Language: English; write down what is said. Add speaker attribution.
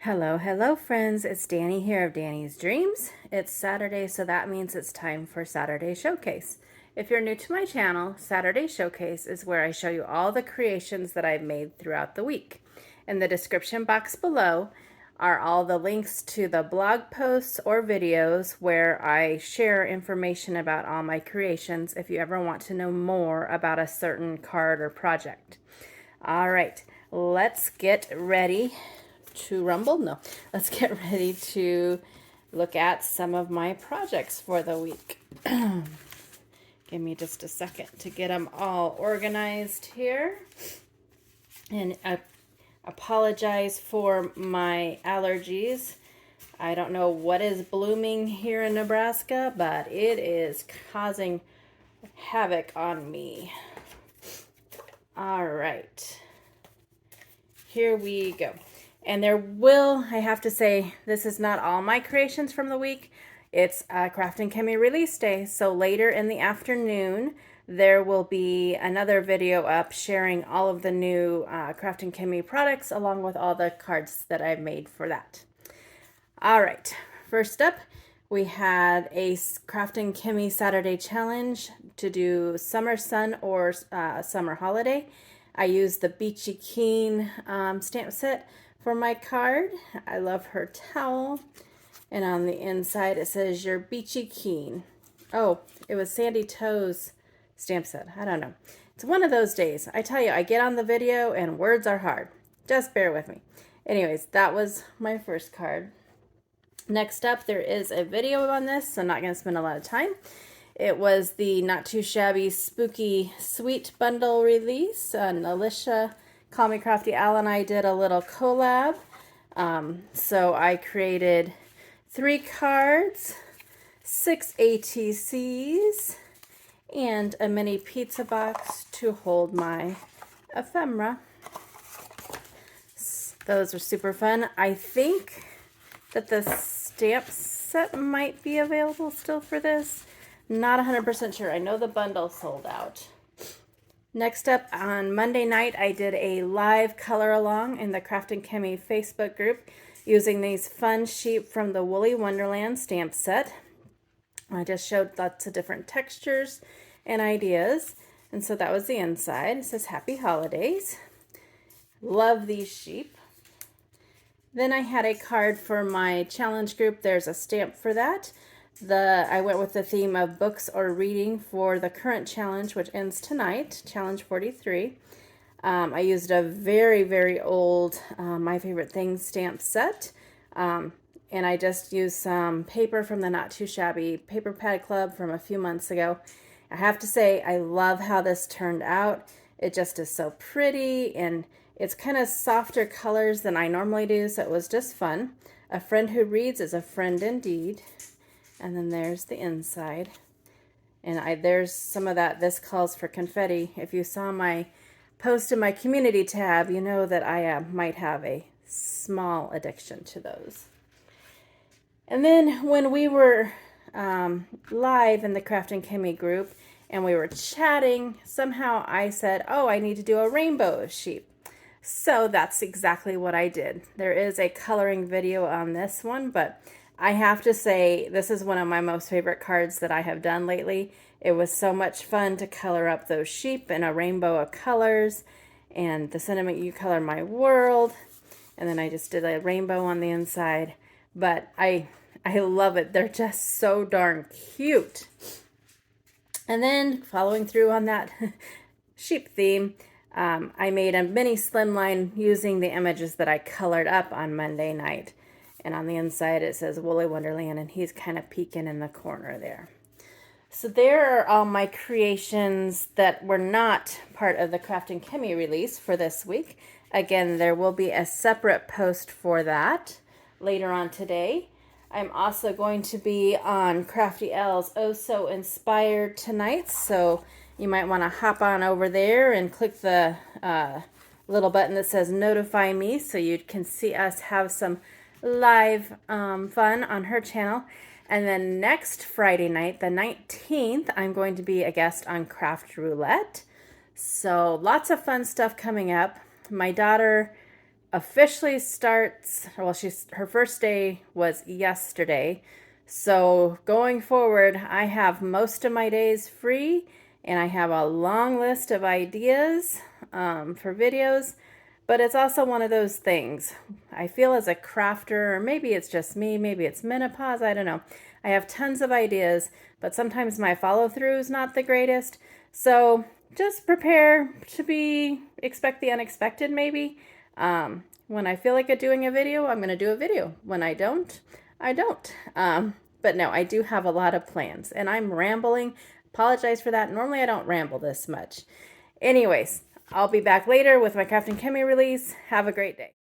Speaker 1: Hello, hello, friends. It's Danny here of Danny's Dreams. It's Saturday, so that means it's time for Saturday Showcase. If you're new to my channel, Saturday Showcase is where I show you all the creations that I've made throughout the week. In the description box below are all the links to the blog posts or videos where I share information about all my creations if you ever want to know more about a certain card or project. All right, let's get ready to rumble. No, let's get ready to look at some of my projects for the week. Give me just a second to get them all organized here. And I apologize for my allergies. I don't know what is blooming here in Nebraska, but it is causing havoc on me. All right, here we go. And I have to say, this is not all my creations from the week. It's Craft and Chemie release day, so later in the afternoon, there will be another video up sharing all of the new Craft and Chemie products along with all the cards that I've made for that. All right, first up, we had a Craft and Chemie Saturday challenge to do Summer Sun or Summer Holiday. I used the Beachy Keen stamp set for my card. I love her towel. And on the inside it says, "You're Beachy Keen." Oh, it was Sandy Toe's stamp set. I don't know. It's one of those days. I tell you, I get on the video and words are hard. Just bear with me. Anyways, that was my first card. Next up, there is a video on this, so I'm not going to spend a lot of time. It was the Not Too Shabby Spooky Sweet Bundle release. Alicia, Call Me Crafty Al, and I did a little collab. So I created 3 cards, 6 ATCs, and a mini pizza box to hold my ephemera. Those are super fun. I think that the stamp set might be available still for this. Not 100% sure. I know the bundle sold out. Next up, on Monday night, I did a live color along in the Craft and Chemie Facebook group using these fun sheep from the Woolly Wonderland stamp set. I just showed lots of different textures and ideas. And so that was the inside. It says Happy Holidays. Love these sheep. Then I had a card for my challenge group. There's a stamp for that. I went with the theme of books or reading for the current challenge, which ends tonight, challenge 43. I used a very, very old My Favorite Things stamp set. And I just used some paper from the Not Too Shabby Paper Pad Club from a few months ago. I have to say, I love how this turned out. It just is so pretty, and it's kind of softer colors than I normally do, so it was just fun. A friend who reads is a friend indeed. And then there's the inside. And there's some of that. This calls for confetti. If you saw my post in my community tab, you know that I might have a small addiction to those. And then when we were live in the Craft and Chemie group and we were chatting, somehow I said, oh, I need to do a rainbow of sheep. So that's exactly what I did. There is a coloring video on this one, but I have to say, this is one of my most favorite cards that I have done lately. It was so much fun to color up those sheep in a rainbow of colors, and the sentiment, "You color my world," and then I just did a rainbow on the inside. But I love it. They're just so darn cute. And then following through on that sheep theme, I made a mini slimline using the images that I colored up on Monday night. And on the inside it says Woolly Wonderland, and he's kind of peeking in the corner there. So there are all my creations that were not part of the Craft and Chemie release for this week. Again, there will be a separate post for that later on today. I'm also going to be on Crafty L's Oh So Inspired tonight, so you might want to hop on over there and click the little button that says Notify Me so you can see us have some live fun on her channel. And then next Friday night, the 19th, I'm going to be a guest on Craft Roulette. So lots of fun stuff coming up. My daughter officially starts, well, her first day was yesterday. So going forward, I have most of my days free, and I have a long list of ideas for videos. But it's also one of those things. I feel as a crafter, or maybe it's just me, maybe it's menopause, I don't know. I have tons of ideas, but sometimes my follow through is not the greatest. So just prepare to expect the unexpected maybe. When I feel like doing a video, I'm going to do a video. When I don't, I don't. But no, I do have a lot of plans, and I'm rambling. Apologize for that. Normally I don't ramble this much. Anyways, I'll be back later with my Crafting Chemi release. Have a great day.